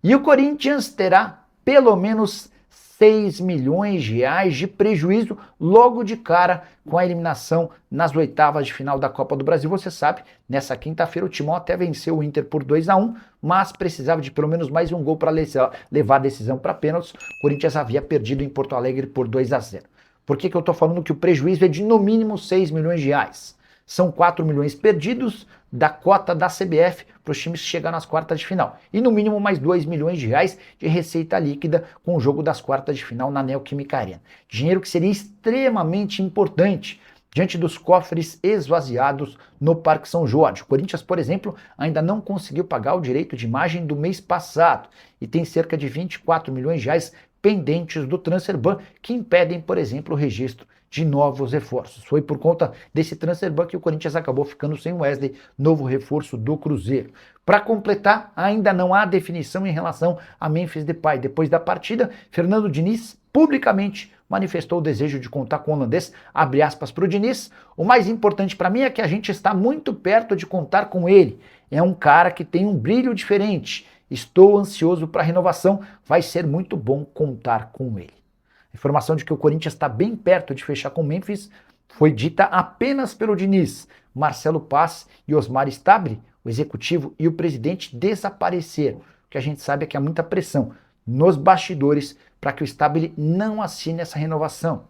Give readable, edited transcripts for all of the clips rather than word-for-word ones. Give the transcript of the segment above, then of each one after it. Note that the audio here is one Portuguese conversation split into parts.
E o Corinthians terá pelo menos 6 milhões de reais de prejuízo logo de cara com a eliminação nas oitavas de final da Copa do Brasil. Você sabe, nessa quinta-feira o Timão até venceu o Inter por 2-1, mas precisava de pelo menos mais um gol para levar a decisão para pênaltis. O Corinthians havia perdido em Porto Alegre por 2-0. Por que eu estou falando que o prejuízo é de no mínimo 6 milhões de reais? São 4 milhões perdidos da cota da CBF para os times chegar nas quartas de final. E no mínimo mais 2 milhões de reais de receita líquida com o jogo das quartas de final na Neoquímica Arena. Dinheiro que seria extremamente importante diante dos cofres esvaziados no Parque São Jorge. O Corinthians, por exemplo, ainda não conseguiu pagar o direito de imagem do mês passado e tem cerca de 24 milhões de reais pendentes do Transferban que impedem, por exemplo, o registro de novos reforços. Foi por conta desse Transferban que o Corinthians acabou ficando sem Wesley, novo reforço do Cruzeiro. Para completar, ainda não há definição em relação a Memphis Depay. Depois da partida, Fernando Diniz publicamente manifestou o desejo de contar com o holandês, abre aspas para o Diniz. O mais importante para mim é que a gente está muito perto de contar com ele. É um cara que tem um brilho diferente. Estou ansioso para a renovação, vai ser muito bom contar com ele. A informação de que o Corinthians está bem perto de fechar com o Memphis foi dita apenas pelo Diniz. Marcelo Paz e Osmar Stabile, o executivo e o presidente, desapareceram. O que a gente sabe é que há muita pressão nos bastidores para que o Stabile não assine essa renovação.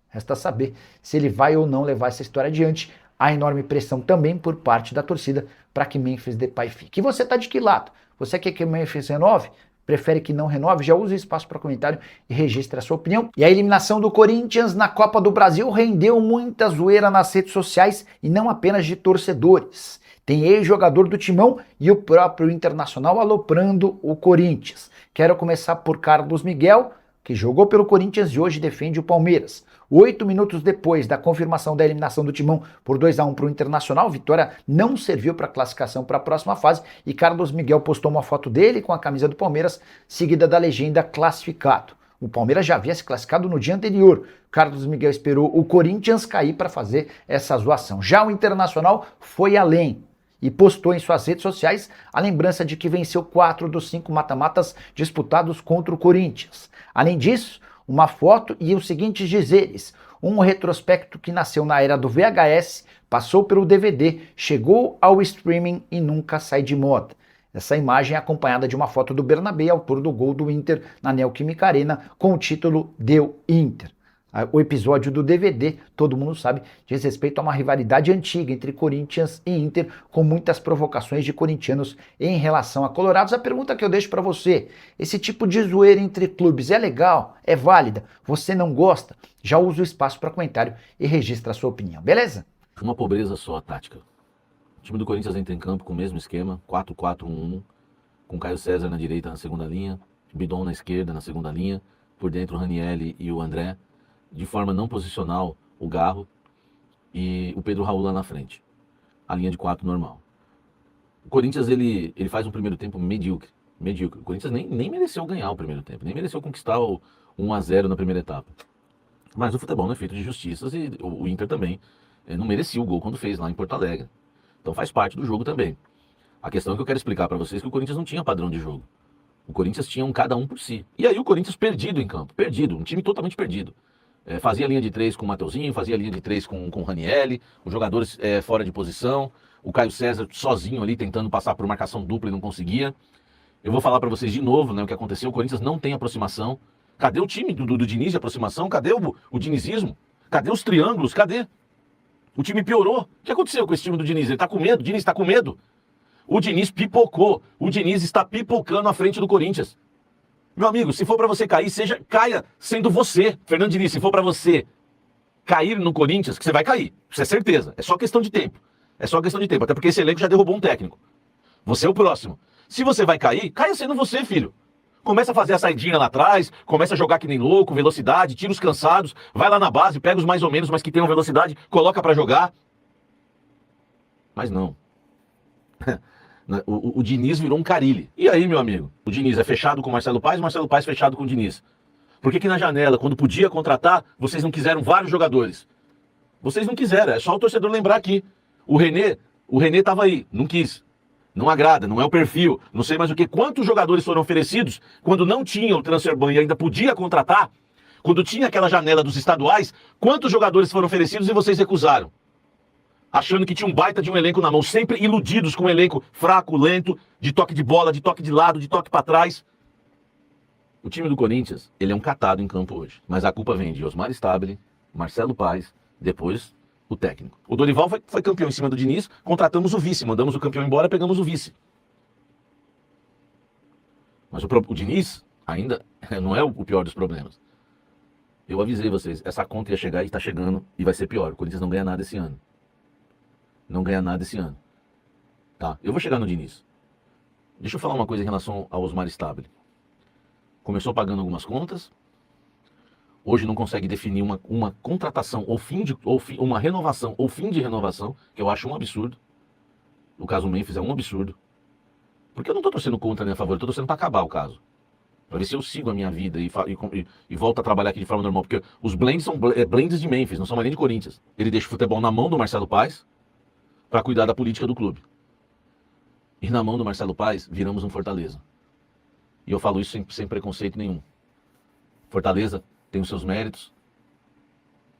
Resta saber se ele vai ou não levar essa história adiante. Há enorme pressão também por parte da torcida para que Memphis Depay fique. E você está de que lado? Você quer que o Memphis renove? Prefere que não renove? Já use o espaço para comentário e registre a sua opinião. E a eliminação do Corinthians na Copa do Brasil rendeu muita zoeira nas redes sociais e não apenas de torcedores. Tem ex-jogador do Timão e o próprio Internacional aloprando o Corinthians. Quero começar por Carlos Miguel, que jogou pelo Corinthians e hoje defende o Palmeiras. 8 minutos depois da confirmação da eliminação do Timão por 2-1 para o Internacional, vitória não serviu para a classificação para a próxima fase e Carlos Miguel postou uma foto dele com a camisa do Palmeiras, seguida da legenda classificado. O Palmeiras já havia se classificado no dia anterior. Carlos Miguel esperou o Corinthians cair para fazer essa zoação. Já o Internacional foi além e postou em suas redes sociais a lembrança de que venceu 4 dos 5 mata-matas disputados contra o Corinthians. Além disso, uma foto e os seguintes dizeres: um retrospecto que nasceu na era do VHS, passou pelo DVD, chegou ao streaming e nunca sai de moda. Essa imagem é acompanhada de uma foto do Bernabé, autor do gol do Inter na Neoquímica Arena, com o título Deu Inter. O episódio do DVD, todo mundo sabe, diz respeito a uma rivalidade antiga entre Corinthians e Inter, com muitas provocações de corintianos em relação a colorados. A pergunta que eu deixo para você: esse tipo de zoeira entre clubes é legal? É válida? Você não gosta? Já usa o espaço para comentário e registra a sua opinião, beleza? Uma pobreza só a tática. O time do Corinthians entra em campo com o mesmo esquema, 4-4-1-1, com Caio César na direita na segunda linha, Bidon na esquerda na segunda linha, por dentro o Ranieri e o André, de forma não posicional, o Garro e o Pedro Raul lá na frente. A linha de 4 normal. O Corinthians, ele faz um primeiro tempo medíocre. O Corinthians nem mereceu ganhar o primeiro tempo, nem mereceu conquistar o 1-0 na primeira etapa. Mas o futebol não é feito de justiças e o Inter também não merecia o gol quando fez lá em Porto Alegre. Então faz parte do jogo também. A questão que eu quero explicar para vocês é que o Corinthians não tinha padrão de jogo. O Corinthians tinha cada um por si. E aí o Corinthians perdido em campo, um time totalmente perdido. Fazia linha de 3 com o Mateuzinho, fazia linha de 3 com o Ranieri, os jogadores fora de posição, o Caio César sozinho ali tentando passar por marcação dupla e não conseguia. Eu vou falar para vocês de novo, né, o que aconteceu. O Corinthians não tem aproximação. Cadê o time do Diniz de aproximação? Cadê o dinizismo? Cadê os triângulos? Cadê? O time piorou. O que aconteceu com esse time do Diniz? Ele tá com medo? O Diniz tá com medo? O Diniz pipocou. O Diniz está pipocando à frente do Corinthians. Meu amigo, se for para você cair, caia sendo você. Fernando Diniz, se for para você cair no Corinthians, que você vai cair. Isso é certeza. É só questão de tempo. É só questão de tempo. Até porque esse elenco já derrubou um técnico. Você é o próximo. Se você vai cair, caia sendo você, filho. Começa a fazer a saidinha lá atrás, começa a jogar que nem louco, velocidade, tira os cansados, vai lá na base, pega os mais ou menos, mas que tenham velocidade, coloca para jogar. Mas não. O Diniz virou um Carille. E aí, meu amigo? O Diniz é fechado com o Marcelo Paes fechado com o Diniz. Por que na janela, quando podia contratar, vocês não quiseram vários jogadores? Vocês não quiseram, é só o torcedor lembrar aqui. O René tava aí, não quis. Não agrada, não é o perfil, não sei mais o que. Quantos jogadores foram oferecidos quando não tinha o transfer ban e ainda podia contratar? Quando tinha aquela janela dos estaduais, quantos jogadores foram oferecidos e vocês recusaram? Achando que tinha um baita de um elenco na mão, sempre iludidos com um elenco fraco, lento, de toque de bola, de toque de lado, de toque para trás. O time do Corinthians, ele é um catado em campo hoje. Mas a culpa vem de Osmar Stabile, Marcelo Paes, depois o técnico. O Dorival foi campeão em cima do Diniz, contratamos o vice, mandamos o campeão embora, pegamos o vice. Mas o Diniz ainda não é o pior dos problemas. Eu avisei vocês, essa conta ia chegar e está chegando e vai ser pior. O Corinthians não ganha nada esse ano. Não ganha nada esse ano. Tá, eu vou chegar no Diniz. Deixa eu falar uma coisa em relação ao Osmar Stabile. Começou pagando algumas contas. Hoje não consegue definir uma contratação uma renovação ou fim de renovação, que eu acho um absurdo. O caso Memphis é um absurdo. Porque eu não estou torcendo contra nem a favor, eu estou torcendo para acabar o caso. Para ver se eu sigo a minha vida e volto a trabalhar aqui de forma normal. Porque os blends são blends de Memphis, não são mais nem de Corinthians. Ele deixa o futebol na mão do Marcelo Paes para cuidar da política do clube. E na mão do Marcelo Paes, viramos um Fortaleza. E eu falo isso sem preconceito nenhum. Fortaleza tem os seus méritos.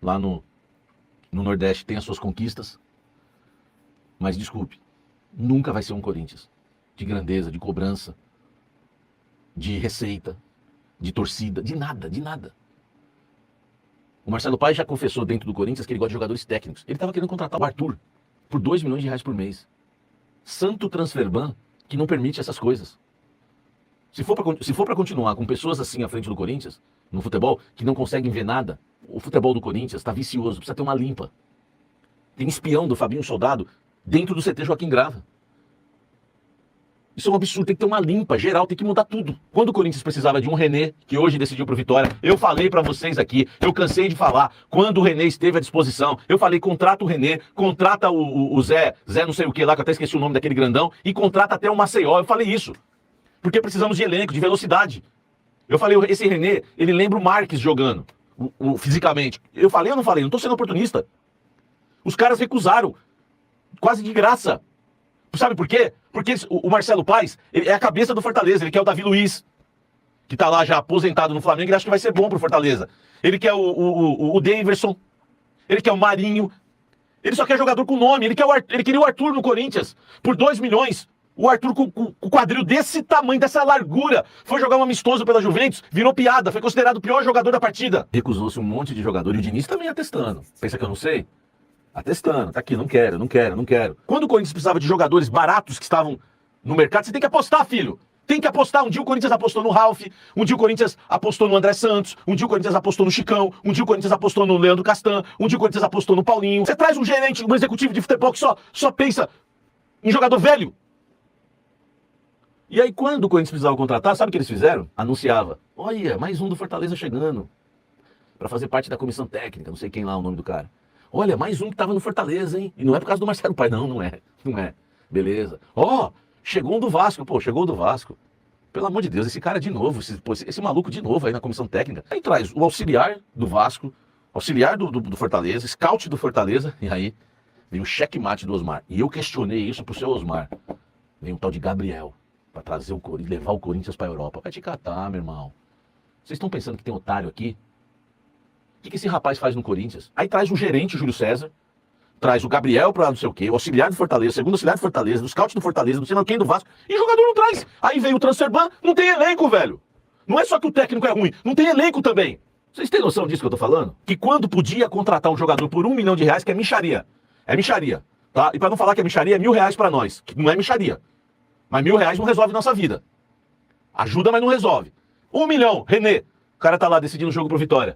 Lá no Nordeste tem as suas conquistas. Mas desculpe, nunca vai ser um Corinthians. De grandeza, de cobrança, de receita, de torcida, de nada, de nada. O Marcelo Paes já confessou dentro do Corinthians que ele gosta de jogadores técnicos. Ele estava querendo contratar o Arthur por 2 milhões de reais por mês. Santo transfer ban que não permite essas coisas. Se for para continuar com pessoas assim à frente do Corinthians, no futebol, que não conseguem ver nada, o futebol do Corinthians está vicioso, precisa ter uma limpa. Tem espião do Fabinho Soldado dentro do CT Joaquim Grava. Isso é um absurdo, tem que ter uma limpa geral, tem que mudar tudo. Quando o Corinthians precisava de um René, que hoje decidiu pro Vitória, eu falei pra vocês aqui, eu cansei de falar, quando o René esteve à disposição, eu falei, contrata o René, contrata o Zé não sei o que lá, que eu até esqueci o nome daquele grandão, e contrata até o Maceió, eu falei isso. Porque precisamos de elenco, de velocidade. Eu falei, esse René, ele lembra o Marques jogando, fisicamente. Eu falei ou não falei? Não tô sendo oportunista. Os caras recusaram, quase de graça. Sabe por quê? Porque o Marcelo Paes, ele é a cabeça do Fortaleza, ele quer o Davi Luiz, que tá lá já aposentado no Flamengo, ele acha que vai ser bom pro Fortaleza. Ele quer o Daverson, ele quer o Marinho, ele só quer jogador com nome, ele queria o Arthur no Corinthians, por 2 milhões. O Arthur com o quadril desse tamanho, dessa largura, foi jogar um amistoso pela Juventus, virou piada, foi considerado o pior jogador da partida. Recusou-se um monte de jogador e o Diniz também atestando. Pensa que eu não sei? Atestando, tá aqui, não quero. Quando o Corinthians precisava de jogadores baratos que estavam no mercado, você tem que apostar, filho. Tem que apostar. Um dia o Corinthians apostou no Ralf, um dia o Corinthians apostou no André Santos, um dia o Corinthians apostou no Chicão, um dia o Corinthians apostou no Leandro Castan, um dia o Corinthians apostou no Paulinho. Você traz um gerente, um executivo de futebol que só pensa em jogador velho. E aí quando o Corinthians precisava contratar, sabe o que eles fizeram? Anunciava, olha, mais um do Fortaleza chegando, pra fazer parte da comissão técnica, não sei quem lá é o nome do cara. Olha, mais um que tava no Fortaleza, hein? E não é por causa do Marcelo Paes, não é. Beleza. Ó, chegou um do Vasco, chegou o do Vasco. Pelo amor de Deus, esse cara de novo, esse maluco de novo aí na comissão técnica. Aí traz o auxiliar do Vasco, auxiliar do Fortaleza, scout do Fortaleza, e aí vem o checkmate do Osmar. E eu questionei isso pro seu Osmar. Vem um tal de Gabriel, pra trazer levar o Corinthians pra Europa. Vai te catar, meu irmão. Vocês estão pensando que tem otário aqui? O que esse rapaz faz no Corinthians? Aí traz o gerente, o Júlio César, traz o Gabriel pra não sei o quê, o auxiliar do Fortaleza, segundo auxiliar do Fortaleza, do scout do Fortaleza, não sei lá quem do Vasco, e o jogador não traz. Aí veio o transfer ban, não tem elenco, velho. Não é só que o técnico é ruim, não tem elenco também. Vocês têm noção disso que eu tô falando? Que quando podia contratar um jogador por 1 milhão de reais, que é micharia. É micharia, tá? E pra não falar que é micharia, é R$1.000 pra nós, que não é micharia. Mas R$1.000 não resolve nossa vida. Ajuda, mas não resolve. 1 milhão, René, o cara tá lá decidindo o jogo pro Vitória.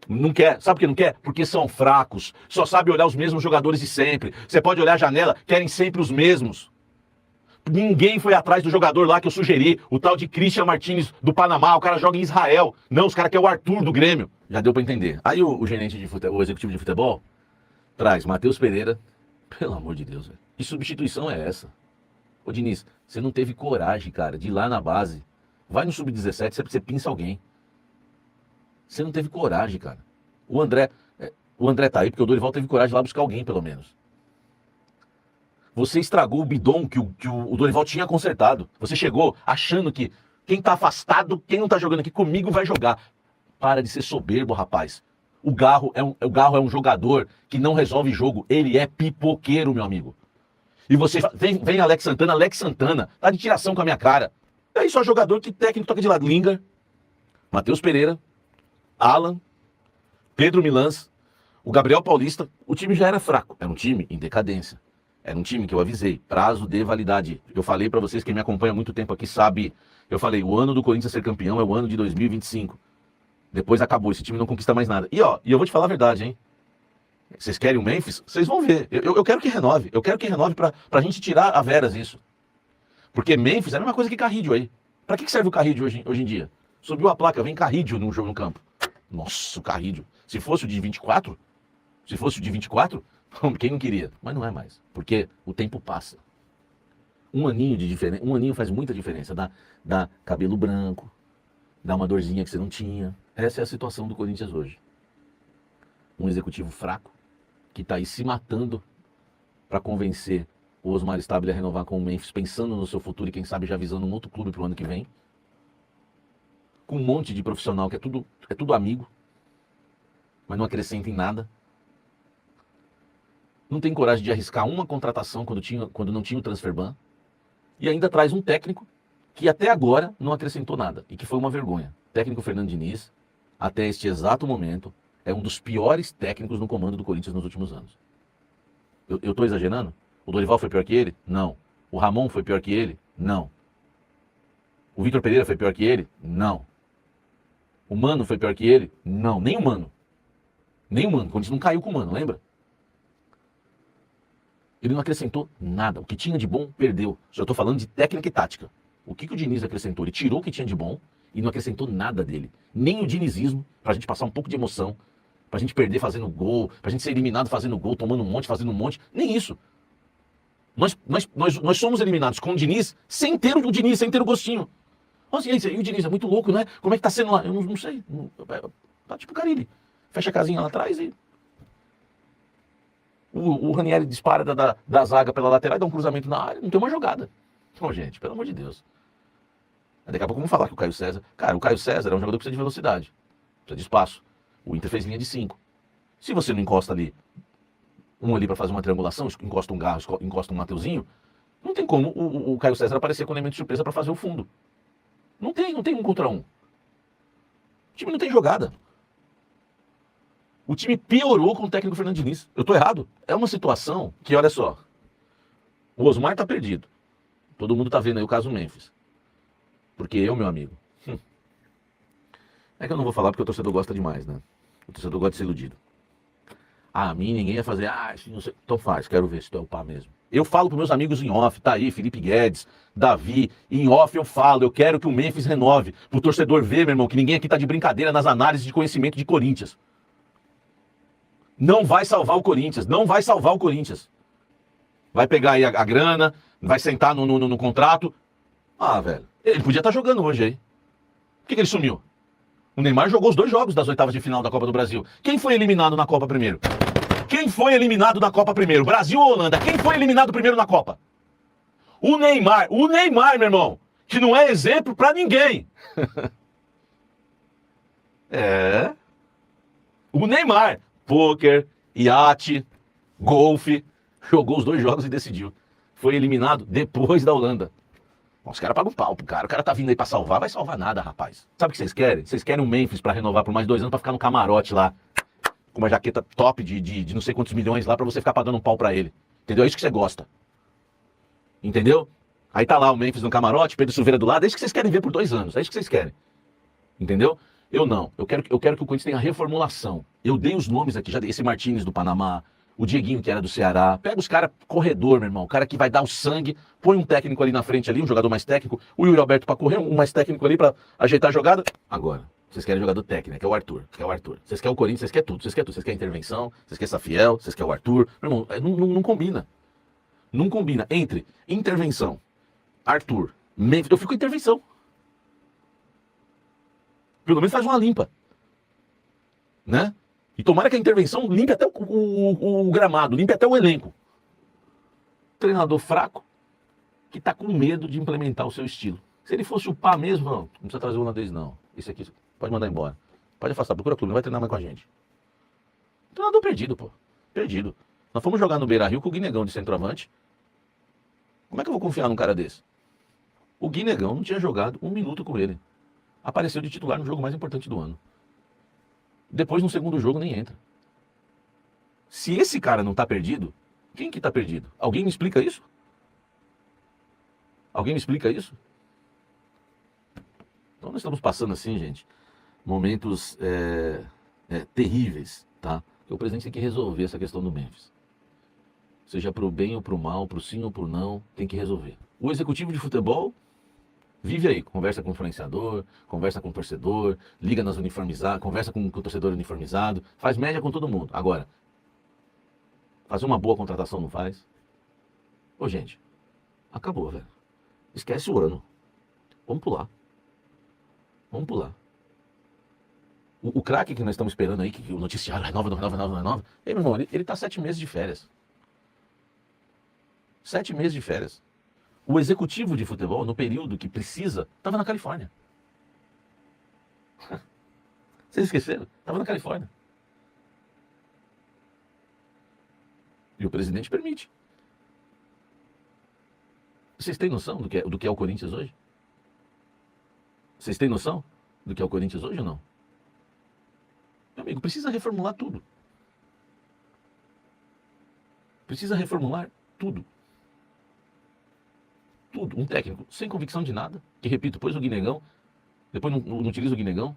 Não quer. Sabe por que não quer? Porque são fracos. Só sabe olhar os mesmos jogadores de sempre. Você pode olhar a janela, querem sempre os mesmos. Ninguém foi atrás do jogador lá que eu sugeri, o tal de Christian Martins do Panamá, o cara joga em Israel. Não, os caras querem o Arthur do Grêmio. Já deu pra entender. Aí o gerente de futebol, o executivo de futebol, traz Matheus Pereira. Pelo amor de Deus, velho. Que substituição é essa? Ô Diniz, você não teve coragem, cara, de ir lá na base. Vai no sub-17, você pinça alguém. Você não teve coragem, cara. O André tá aí porque o Dorival teve coragem de ir lá buscar alguém, pelo menos. Você estragou o bidon que o Dorival tinha consertado. Você chegou achando que quem tá afastado, quem não tá jogando aqui comigo vai jogar. Para de ser soberbo, rapaz. O Garro é um jogador que não resolve jogo. Ele é pipoqueiro, meu amigo. E você vem Alex Santana, tá de tiração com a minha cara. E aí só jogador que técnico toca de lado. Lingard, Matheus Pereira, Alan, Pedro Milans, o Gabriel Paulista. O time já era fraco. Era um time em decadência. Era um time que eu avisei, prazo de validade. Eu falei pra vocês, quem me acompanha há muito tempo aqui sabe. Eu falei, o ano do Corinthians ser campeão é o ano de 2025. Depois acabou, esse time não conquista mais nada. E eu vou te falar a verdade, hein? Vocês querem o Memphis? Vocês vão ver. Eu quero que renove. Eu quero que renove pra gente tirar a veras isso. Porque Memphis é a mesma coisa que Carrídio aí. Pra que serve o Carrídio hoje em dia? Subiu a placa, vem Carrídio no jogo no campo. Nossa, o Carrídio. Se fosse o de 24, quem não queria? Mas não é mais. Porque o tempo passa. Um aninho faz muita diferença. Dá cabelo branco, dá uma dorzinha que você não tinha. Essa é a situação do Corinthians hoje. Um executivo fraco, que está aí se matando para convencer o Osmar Stabile a renovar com o Memphis, pensando no seu futuro e quem sabe já visando um outro clube para o ano que vem. Com um monte de profissional que é tudo amigo, mas não acrescenta em nada. Não tem coragem de arriscar uma contratação quando não tinha o transfer ban. E ainda traz um técnico que até agora não acrescentou nada e que foi uma vergonha. O técnico Fernando Diniz, até este exato momento, é um dos piores técnicos no comando do Corinthians nos últimos anos. Eu tô exagerando? O Dorival foi pior que ele? Não. O Ramon foi pior que ele? Não. O Vitor Pereira foi pior que ele? Não. O Mano foi pior que ele? Não. Nem o Mano. O Corinthians não caiu com o Mano, lembra? Ele não acrescentou nada. O que tinha de bom, perdeu. Já estou falando de técnica e tática. O que o Diniz acrescentou? Ele tirou o que tinha de bom e não acrescentou nada dele. Nem o dinizismo, pra gente passar um pouco de emoção, pra gente perder fazendo gol, pra gente ser eliminado fazendo gol, tomando um monte, fazendo um monte. Nem isso. Nós somos eliminados com o Diniz sem ter o Diniz, sem ter o gostinho. Nossa, e o Diniz é muito louco, né? Como é que tá sendo lá? Eu não sei. Tá tipo o Carille. Fecha a casinha lá atrás e... O Ranieri dispara da zaga pela lateral e dá um cruzamento na área. Não tem uma jogada. Então, gente, pelo amor de Deus. Daqui a pouco vamos falar que o Caio César... Cara, o Caio César é um jogador que precisa de velocidade. Precisa de espaço. O Inter fez linha de 5. Se você não encosta ali, um ali para fazer uma triangulação, encosta um Garro, encosta um Mateuzinho, não tem como o Caio César aparecer com elemento de surpresa para fazer o fundo. Não tem 1 contra 1. O time não tem jogada. O time piorou com o técnico Fernando Diniz. Eu tô errado? É uma situação que, olha só, o Osmar tá perdido. Todo mundo tá vendo aí o caso Memphis. Porque eu, meu amigo, é que eu não vou falar porque o torcedor gosta demais, né? O torcedor gosta de ser iludido. A mim ninguém ia fazer, não sei. Então faz, quero ver se tu é o pá mesmo. Eu falo pros meus amigos em off, tá aí, Felipe Guedes, Davi, em off eu falo, eu quero que o Memphis renove. Pro torcedor ver, meu irmão, que ninguém aqui tá de brincadeira nas análises de conhecimento de Corinthians. Não vai salvar o Corinthians, não vai salvar o Corinthians. Vai pegar aí a grana, vai sentar no contrato. Ah, velho, ele podia estar jogando hoje aí. Por que ele sumiu? O Neymar jogou os 2 jogos das oitavas de final da Copa do Brasil. Quem foi eliminado na Copa primeiro? Quem foi eliminado na Copa primeiro? Brasil ou Holanda? Quem foi eliminado primeiro na Copa? O Neymar, meu irmão, que não é exemplo pra ninguém. É. O Neymar, pôquer, iate, golfe, jogou os 2 jogos e decidiu. Foi eliminado depois da Holanda. Os caras pagam pau pro cara. O cara tá vindo aí pra salvar, vai salvar nada, rapaz. Sabe o que vocês querem? Vocês querem um Memphis pra renovar por mais 2 anos pra ficar no camarote lá. Com uma jaqueta top de não sei quantos milhões lá pra você ficar pagando um pau pra ele. Entendeu? É isso que você gosta. Entendeu? Aí tá lá o Memphis no camarote, Pedro Silveira do lado. É isso que vocês querem ver por 2 anos. É isso que vocês querem. Entendeu? Eu não. Eu quero que o Corinthians tenha reformulação. Eu dei os nomes aqui, já dei esse Martínez do Panamá, o Dieguinho que era do Ceará. Pega os caras corredor, meu irmão. O cara que vai dar o sangue. Põe um técnico ali na frente, ali, um jogador mais técnico. O Yuri Alberto pra correr, um mais técnico ali pra ajeitar a jogada. Agora, vocês querem jogador técnico, que é o Arthur. Vocês querem o Corinthians, vocês querem tudo. Vocês querem intervenção, vocês querem Safiel, vocês querem o Arthur. Meu irmão, não combina. Não combina. Entre intervenção, Arthur, Memphis. Eu fico com intervenção. Pelo menos faz uma limpa. Né? E tomara que a intervenção limpe até o gramado, limpe até o elenco. treinador fraco que tá com medo de implementar o seu estilo. Se ele fosse o pá mesmo, não precisa trazer o holandês não. Esse aqui pode mandar embora. Pode afastar, procura clube, não vai treinar mais com a gente. Treinador perdido, pô. Perdido. Nós fomos jogar no Beira-Rio com o Guinegão de centroavante. Como é que eu vou confiar num cara desse? O Guinegão não tinha jogado 1 minuto com ele. Apareceu de titular no jogo mais importante do ano. Depois, no segundo jogo, nem entra. Se esse cara não tá perdido, quem que tá perdido? Alguém me explica isso? Alguém me explica isso? Então nós estamos passando assim, gente, momentos terríveis, tá? Porque o presidente tem que resolver essa questão do Memphis. Seja pro bem ou pro mal, pro sim ou pro não, tem que resolver. O executivo de futebol vive aí, conversa com o influenciador, conversa com o torcedor, liga nas uniformizadas, conversa com o torcedor uniformizado, faz média com todo mundo. Agora, fazer uma boa contratação não faz? Ô, gente, acabou, velho. Esquece o ano. Vamos pular. Vamos pular. O craque que nós estamos esperando aí, que o noticiário é nova. Ei, meu irmão, ele tá 7 meses de férias. 7 meses de férias. O executivo de futebol, no período que precisa, estava na Califórnia. Vocês esqueceram? Estava na Califórnia. E o presidente permite. Vocês têm noção do que é o Corinthians hoje? Vocês têm noção do que é o Corinthians hoje ou não? Meu amigo, precisa reformular tudo. Precisa reformular tudo. Tudo. Um técnico sem convicção de nada, que, repito, pôs o Guinegão, depois não utiliza o Guinegão.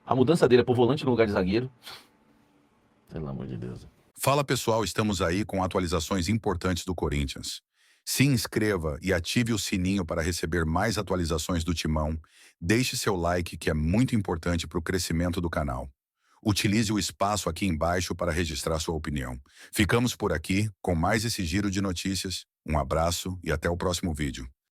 A mudança dele é pro volante no lugar de zagueiro. Pelo amor de Deus. Fala pessoal, estamos aí com atualizações importantes do Corinthians. Se inscreva e ative o sininho para receber mais atualizações do Timão. Deixe seu like, que é muito importante para o crescimento do canal. Utilize o espaço aqui embaixo para registrar sua opinião. Ficamos por aqui com mais esse giro de notícias. Um abraço e até o próximo vídeo.